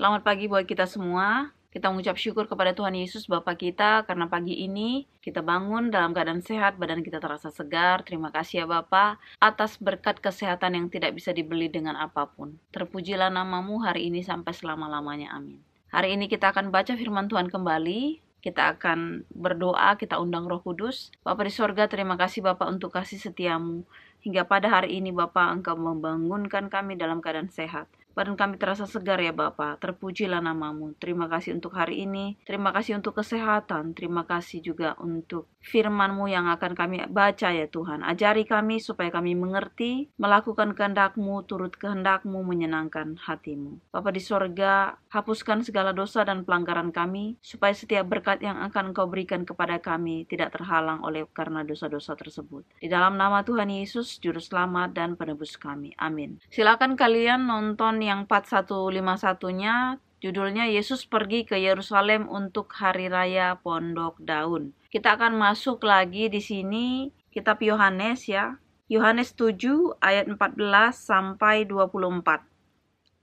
Selamat pagi buat kita semua. Kita mengucap syukur kepada Tuhan Yesus Bapa kita karena pagi ini kita bangun dalam keadaan sehat, badan kita terasa segar. Terima kasih ya Bapa atas berkat kesehatan yang tidak bisa dibeli dengan apapun. Terpujilah namamu hari ini sampai selama-lamanya. Amin. Hari ini kita akan baca firman Tuhan kembali. Kita akan berdoa, kita undang Roh Kudus. Bapa di sorga, terima kasih Bapa untuk kasih setiamu. Hingga pada hari ini Bapa, Engkau membangunkan kami dalam keadaan sehat. Badan kami terasa segar ya Bapa. Terpujilah namamu. Terima kasih untuk hari ini. Terima kasih untuk kesehatan. Terima kasih juga untuk firman-Mu yang akan kami baca ya Tuhan. Ajari kami supaya kami mengerti, melakukan kehendak-Mu, turut kehendak-Mu, menyenangkan hati-Mu. Bapa di sorga, hapuskan segala dosa dan pelanggaran kami, supaya setiap berkat yang akan Engkau berikan kepada kami tidak terhalang oleh karena dosa-dosa tersebut. Di dalam nama Tuhan Yesus, Juru Selamat dan Penebus kami. Amin. Silakan kalian nonton yang 4151-nya, judulnya Yesus pergi ke Yerusalem untuk Hari Raya Pondok Daun. Kita akan masuk lagi di sini kitab Yohanes ya. Yohanes 7 ayat 14 sampai 24.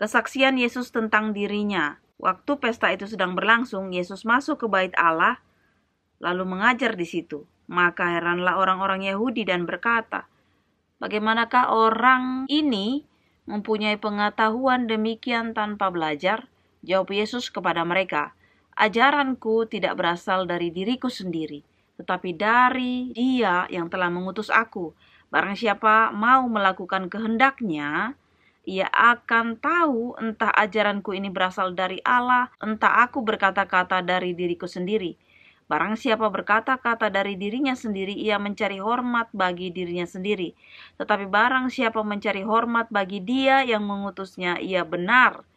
Kesaksian Yesus tentang dirinya. Waktu pesta itu sedang berlangsung, Yesus masuk ke bait Allah lalu mengajar di situ. Maka heranlah orang-orang Yahudi dan berkata, "Bagaimanakah orang ini mempunyai pengetahuan demikian tanpa belajar?" Jawab Yesus kepada mereka, "Ajaranku tidak berasal dari diriku sendiri, tetapi dari Dia yang telah mengutus aku. Barang siapa mau melakukan kehendaknya, ia akan tahu entah ajaranku ini berasal dari Allah, entah aku berkata-kata dari diriku sendiri. Barang siapa berkata-kata dari dirinya sendiri, ia mencari hormat bagi dirinya sendiri. Tetapi barang siapa mencari hormat bagi Dia yang mengutusnya, ia benar,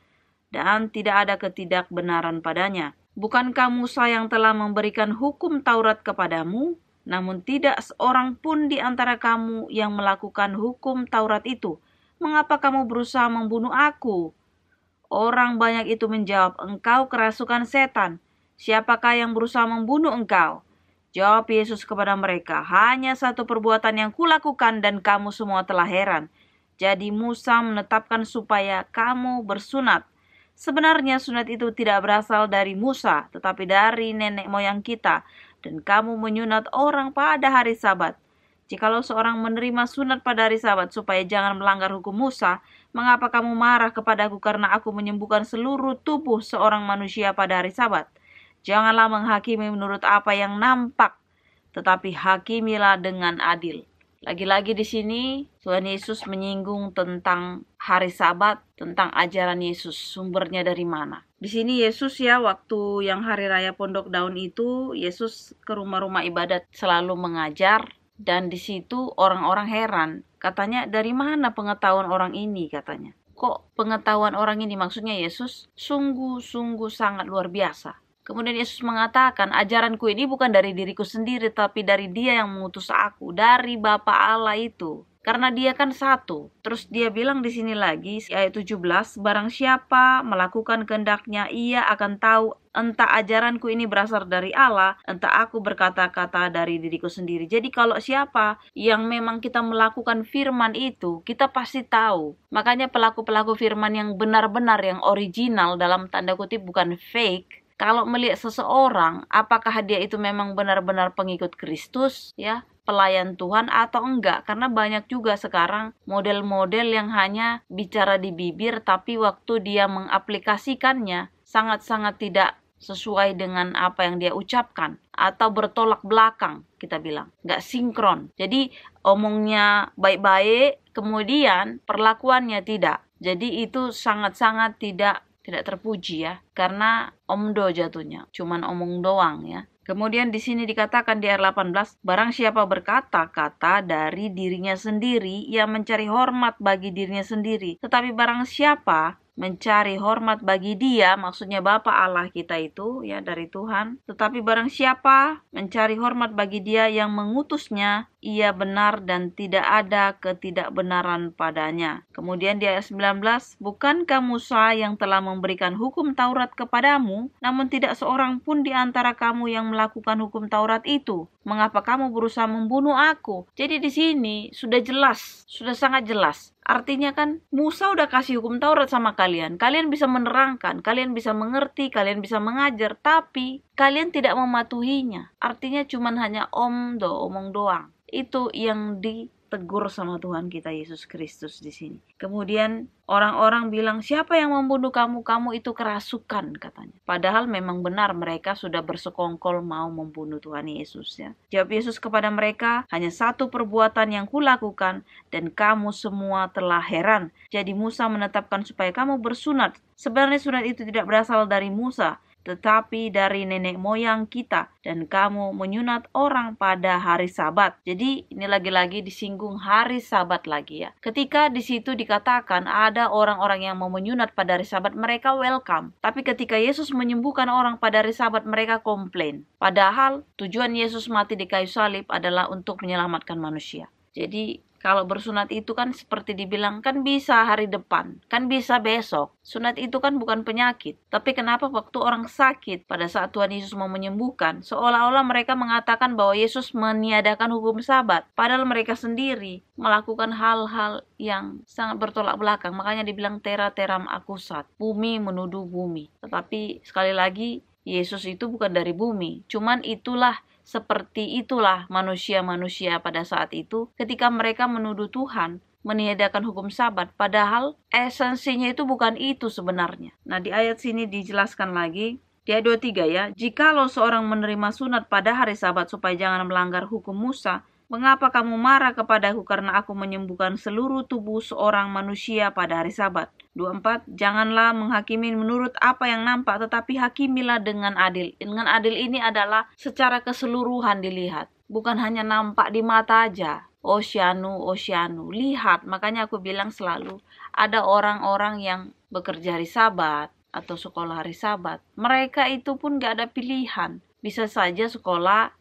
dan tidak ada ketidakbenaran padanya. Bukankah Musa yang telah memberikan hukum Taurat kepadamu? Namun tidak seorang pun di antara kamu yang melakukan hukum Taurat itu. Mengapa kamu berusaha membunuh aku?" Orang banyak itu menjawab, "Engkau kerasukan setan. Siapakah yang berusaha membunuh engkau?" Jawab Yesus kepada mereka, "Hanya satu perbuatan yang kulakukan dan kamu semua telah heran. Jadi Musa menetapkan supaya kamu bersunat. Sebenarnya sunat itu tidak berasal dari Musa, tetapi dari nenek moyang kita. Dan kamu menyunat orang pada hari Sabat. Jikalau seorang menerima sunat pada hari Sabat supaya jangan melanggar hukum Musa, mengapa kamu marah kepadaku karena aku menyembuhkan seluruh tubuh seorang manusia pada hari Sabat? Janganlah menghakimi menurut apa yang nampak, tetapi hakimilah dengan adil." Lagi-lagi di sini Tuhan Yesus menyinggung tentang hari Sabat, tentang ajaran Yesus, sumbernya dari mana. Di sini Yesus ya, waktu yang hari raya Pondok Daun itu, Yesus ke rumah-rumah ibadat selalu mengajar, dan di situ orang-orang heran. Katanya, "Dari mana pengetahuan orang ini?" katanya. Kok pengetahuan orang ini? Maksudnya Yesus sungguh-sungguh sangat luar biasa. Kemudian Yesus mengatakan, "Ajaranku ini bukan dari diriku sendiri, tapi dari Dia yang mengutus aku, dari Bapa Allah itu." Karena Dia kan satu. Terus Dia bilang di sini lagi, ayat 17, "Barang siapa melakukan kehendaknya, ia akan tahu entah ajaranku ini berasal dari Allah, entah aku berkata-kata dari diriku sendiri." Jadi kalau siapa yang memang kita melakukan firman itu, kita pasti tahu. Makanya pelaku-pelaku firman yang benar-benar, yang original, dalam tanda kutip bukan fake, kalau melihat seseorang, apakah dia itu memang benar-benar pengikut Kristus, ya, pelayan Tuhan atau enggak. Karena banyak juga sekarang model-model yang hanya bicara di bibir, tapi waktu dia mengaplikasikannya sangat-sangat tidak sesuai dengan apa yang dia ucapkan, atau bertolak belakang, kita bilang, nggak sinkron. Jadi omongnya baik-baik, kemudian perlakuannya tidak. Jadi itu sangat-sangat tidak terpuji ya, karena omdo jatuhnya, cuman omong doang ya. Kemudian di sini dikatakan di ayat 18, "Barang siapa berkata-kata dari dirinya sendiri, ia mencari hormat bagi dirinya sendiri. Tetapi barang siapa mencari hormat bagi Dia," maksudnya Bapa Allah kita itu ya, dari Tuhan. "Tetapi barang siapa mencari hormat bagi Dia yang mengutusnya, ia benar dan tidak ada ketidakbenaran padanya." Kemudian di ayat 19, "Bukankah Musa yang telah memberikan hukum Taurat kepadamu? Namun tidak seorang pun di antara kamu yang melakukan hukum Taurat itu. Mengapa kamu berusaha membunuh aku?" Jadi di sini sudah jelas, sudah sangat jelas. Artinya kan Musa udah kasih hukum Taurat sama kalian. Kalian bisa menerangkan, kalian bisa mengerti, kalian bisa mengajar, tapi kalian tidak mematuhinya. Artinya cuman hanya omong doang. Itu yang ditegur sama Tuhan kita Yesus Kristus di sini. Kemudian orang-orang bilang, siapa yang membunuh kamu? Kamu itu kerasukan, katanya. Padahal memang benar mereka sudah bersekongkol mau membunuh Tuhan Yesus, ya. Jawab Yesus kepada mereka, hanya satu perbuatan yang kulakukan dan kamu semua telah heran. Jadi Musa menetapkan supaya kamu bersunat. Sebenarnya sunat itu tidak berasal dari Musa, tetapi dari nenek moyang kita, dan kamu menyunat orang pada hari Sabat. Jadi ini lagi-lagi disinggung hari Sabat lagi, ya. Ketika di situ dikatakan ada orang-orang yang mau menyunat pada hari Sabat, mereka welcome. Tapi ketika Yesus menyembuhkan orang pada hari Sabat, mereka komplain. Padahal tujuan Yesus mati di kayu salib adalah untuk menyelamatkan manusia. Jadi kalau bersunat itu kan seperti dibilang, kan bisa hari depan, kan bisa besok. Sunat itu kan bukan penyakit. Tapi kenapa waktu orang sakit pada saat Tuhan Yesus mau menyembuhkan, seolah-olah mereka mengatakan bahwa Yesus meniadakan hukum Sabat. Padahal mereka sendiri melakukan hal-hal yang sangat bertolak belakang. Makanya dibilang tera teram akusat, bumi menuduh bumi. Tetapi sekali lagi, Yesus itu bukan dari bumi. Cuman seperti itulah manusia-manusia pada saat itu ketika mereka menuduh Tuhan meniadakan hukum Sabat, padahal esensinya itu bukan itu sebenarnya. Nah, di ayat sini dijelaskan lagi, di ayat 23 ya, jikalau seorang menerima sunat pada hari Sabat supaya jangan melanggar hukum Musa, mengapa kamu marah kepadaku karena aku menyembuhkan seluruh tubuh seorang manusia pada hari Sabat? 24, janganlah menghakimi menurut apa yang nampak, tetapi hakimilah dengan adil. Dengan adil ini adalah secara keseluruhan dilihat. Bukan hanya nampak di mata aja. Osyanu, lihat. Makanya aku bilang selalu, ada orang-orang yang bekerja hari Sabat atau sekolah hari Sabat. Mereka itu pun gak ada pilihan. Bisa saja sekolah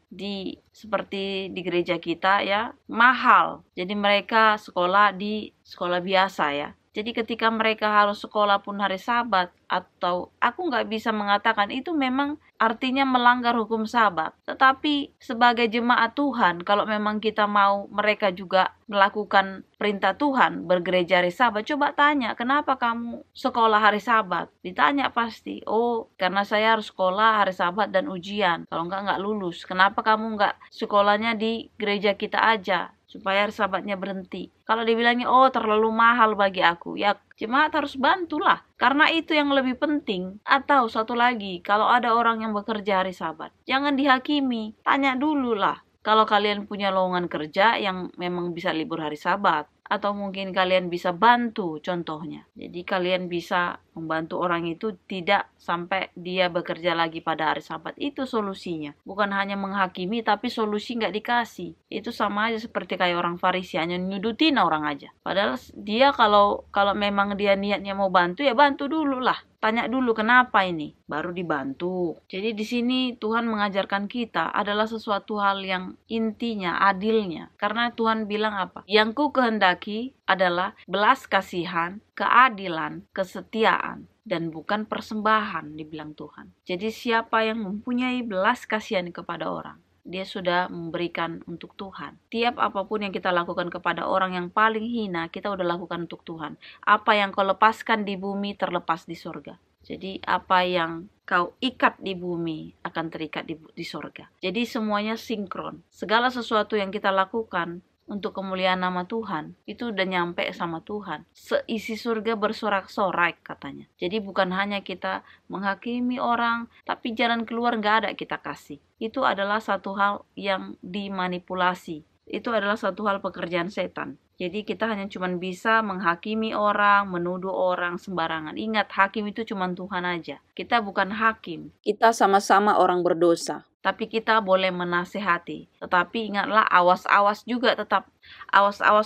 seperti di gereja kita, ya, mahal. Jadi mereka sekolah di sekolah biasa, ya. Jadi ketika mereka harus sekolah pun hari Sabat, atau aku nggak bisa mengatakan itu memang artinya melanggar hukum Sabat. Tetapi sebagai jemaat Tuhan, kalau memang kita mau mereka juga melakukan perintah Tuhan, bergereja hari Sabat, coba tanya, kenapa kamu sekolah hari Sabat? Ditanya pasti, oh karena saya harus sekolah hari Sabat dan ujian, kalau nggak lulus. Kenapa kamu nggak sekolahnya di gereja kita aja? Supaya hari Sabatnya berhenti. Kalau dibilangnya, oh terlalu mahal bagi aku, ya jemaat harus bantulah. Karena itu yang lebih penting. Atau satu lagi, kalau ada orang yang bekerja hari Sabat, jangan dihakimi. Tanya dulu lah. Kalau kalian punya lowongan kerja yang memang bisa libur hari Sabat, atau mungkin kalian bisa bantu contohnya. Jadi kalian bisa membantu orang itu tidak sampai dia bekerja lagi pada hari Sabat. Itu solusinya. Bukan hanya menghakimi tapi solusi nggak dikasih. Itu sama aja seperti kayak orang Farisi, hanya nyudutin orang aja. Padahal dia kalau memang dia niatnya mau bantu, ya bantu dulu lah. Tanya dulu kenapa ini, baru dibantu. Jadi di sini Tuhan mengajarkan kita adalah sesuatu hal yang intinya adilnya. Karena Tuhan bilang apa? Yang ku kehendaki adalah belas kasihan, keadilan, kesetiaan, dan bukan persembahan, dibilang Tuhan. Jadi siapa yang mempunyai belas kasihan kepada orang, dia sudah memberikan untuk Tuhan. Tiap apapun yang kita lakukan kepada orang yang paling hina, kita udah lakukan untuk Tuhan. Apa yang kau lepaskan di bumi terlepas di surga. Jadi apa yang kau ikat di bumi akan terikat di surga. Jadi semuanya sinkron. Segala sesuatu yang kita lakukan untuk kemuliaan nama Tuhan, itu udah nyampe sama Tuhan. Seisi surga bersorak-sorai katanya. Jadi bukan hanya kita menghakimi orang, tapi jalan keluar nggak ada kita kasih. Itu adalah satu hal yang dimanipulasi. Itu adalah satu hal pekerjaan setan. Jadi kita hanya cuma bisa menghakimi orang, menuduh orang sembarangan. Ingat, hakim itu cuma Tuhan aja. Kita bukan hakim. Kita sama-sama orang berdosa. Tapi kita boleh menasehati. Tetapi ingatlah, awas-awas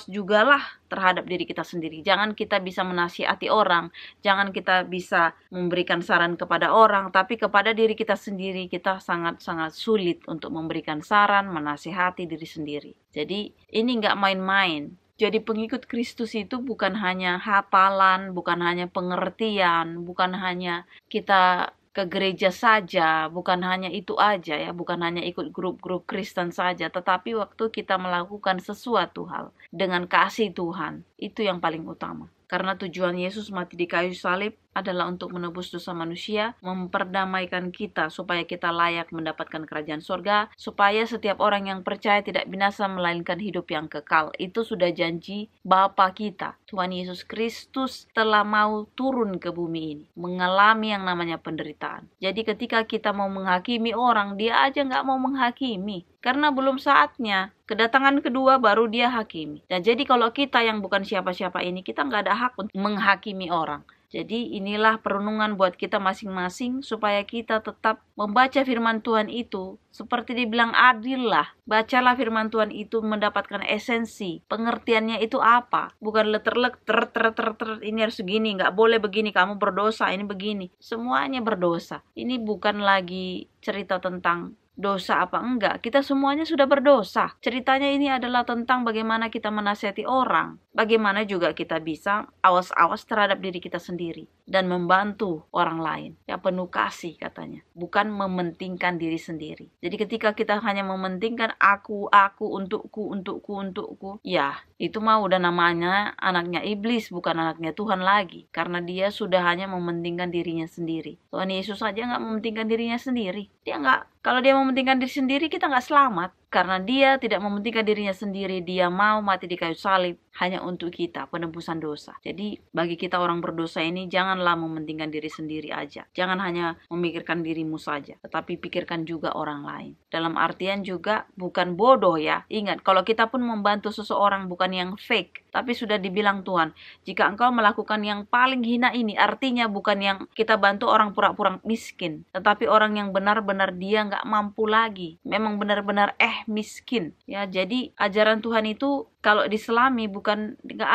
jugalah terhadap diri kita sendiri. Jangan kita bisa menasihati orang. Jangan kita bisa memberikan saran kepada orang. Tapi kepada diri kita sendiri, kita sangat-sangat sulit untuk memberikan saran, menasihati diri sendiri. Jadi ini nggak main-main. Jadi pengikut Kristus itu bukan hanya hafalan, bukan hanya pengertian, bukan hanya kita ke gereja saja, bukan hanya itu aja ya, bukan hanya ikut grup-grup Kristen saja, tetapi waktu kita melakukan sesuatu hal dengan kasih Tuhan, Itu yang paling utama. Karena tujuan Yesus mati di kayu salib adalah untuk menebus dosa manusia, memperdamaikan kita supaya kita layak mendapatkan kerajaan surga, supaya setiap orang yang percaya tidak binasa melainkan hidup yang kekal. Itu sudah janji Bapa kita. Tuhan Yesus Kristus telah mau turun ke bumi ini, mengalami yang namanya penderitaan. Jadi ketika kita mau menghakimi orang, dia aja nggak mau menghakimi. Karena belum saatnya. Kedatangan kedua baru dia hakimi. Dan jadi kalau kita yang bukan siapa-siapa ini, kita nggak ada hak untuk menghakimi orang. Jadi inilah perenungan buat kita masing-masing supaya kita tetap membaca firman Tuhan itu. Seperti dibilang adil lah. Bacalah firman Tuhan itu mendapatkan esensi. Pengertiannya itu apa. Bukan letter-letter, ini harus segini, nggak boleh begini, kamu berdosa, ini begini. Semuanya berdosa. Ini bukan lagi cerita tentang dosa apa enggak, kita semuanya sudah berdosa. Ceritanya ini adalah tentang bagaimana kita menasihati orang, bagaimana juga kita bisa awas-awas terhadap diri kita sendiri dan membantu orang lain. Ya, penuh kasih katanya, bukan mementingkan diri sendiri. Jadi ketika kita hanya mementingkan aku, untukku, ya itu mah udah namanya anaknya iblis, bukan anaknya Tuhan lagi, karena dia sudah hanya mementingkan dirinya sendiri. Tuhan Yesus saja nggak mementingkan dirinya sendiri. Kalau dia mementingkan diri sendiri, kita nggak selamat. Karena dia tidak mementingkan dirinya sendiri, dia mau mati di kayu salib hanya untuk kita, penebusan dosa. Jadi bagi kita orang berdosa ini, janganlah mementingkan diri sendiri aja. Jangan hanya memikirkan dirimu saja, tetapi pikirkan juga orang lain. Dalam artian juga bukan bodoh ya. Ingat, kalau kita pun membantu seseorang bukan yang fake, tapi sudah dibilang Tuhan, jika engkau melakukan yang paling hina ini, artinya bukan yang kita bantu orang pura-pura miskin, tetapi orang yang benar-benar dia nggak mampu lagi, memang benar-benar miskin ya. Jadi ajaran Tuhan itu kalau diselami bukan nggak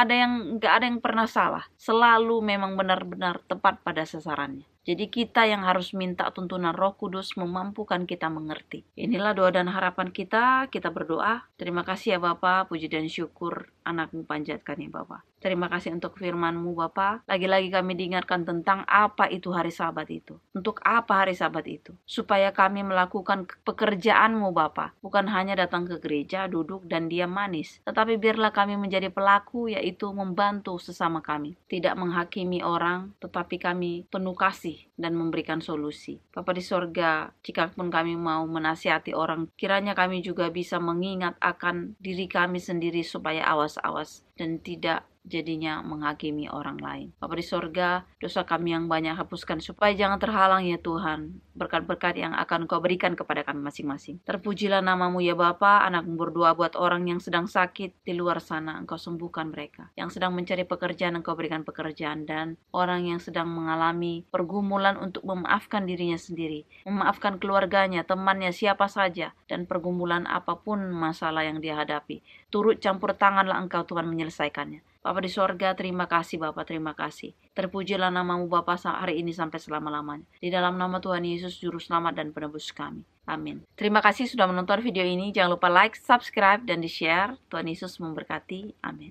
ada yang pernah salah, selalu memang benar-benar tepat pada sasarannya. Jadi kita yang harus minta tuntunan Roh Kudus memampukan kita mengerti. Inilah doa dan harapan kita berdoa. Terima kasih ya Bapa, puji dan syukur anak-Mu panjatkan ya Bapa. Terima kasih untuk firman-Mu Bapa. Lagi-lagi kami diingatkan tentang apa itu hari Sabat itu. Untuk apa hari Sabat itu? Supaya kami melakukan pekerjaan-Mu Bapa. Bukan hanya datang ke gereja, duduk dan diam manis. Tetapi biarlah kami menjadi pelaku, yaitu membantu sesama kami. Tidak menghakimi orang, tetapi kami penuh kasih dan memberikan solusi. Bapa di sorga, jikapun kami mau menasihati orang, kiranya kami juga bisa mengingat akan diri kami sendiri supaya awas-awas dan tidak jadinya menghakimi orang lain. Bapa di sorga, dosa kami yang banyak hapuskan supaya jangan terhalang ya Tuhan berkat-berkat yang akan Kau berikan kepada kami masing-masing. Terpujilah nama-Mu ya Bapa. Anak-Mu berdoa buat orang yang sedang sakit di luar sana, Engkau sembuhkan mereka. Yang sedang mencari pekerjaan, Engkau berikan pekerjaan. Dan orang yang sedang mengalami pergumulan untuk memaafkan dirinya sendiri, memaafkan keluarganya, temannya, siapa saja, dan pergumulan apapun masalah yang dia hadapi, turut campur tanganlah Engkau Tuhan menyelesaikannya. Bapa di sorga, terima kasih Bapa, terima kasih. Terpujilah nama-Mu Bapa hari ini sampai selama-lamanya. Di dalam nama Tuhan Yesus, Juru Selamat dan Penebus kami. Amin. Terima kasih sudah menonton video ini. Jangan lupa like, subscribe, dan di-share. Tuhan Yesus memberkati. Amin.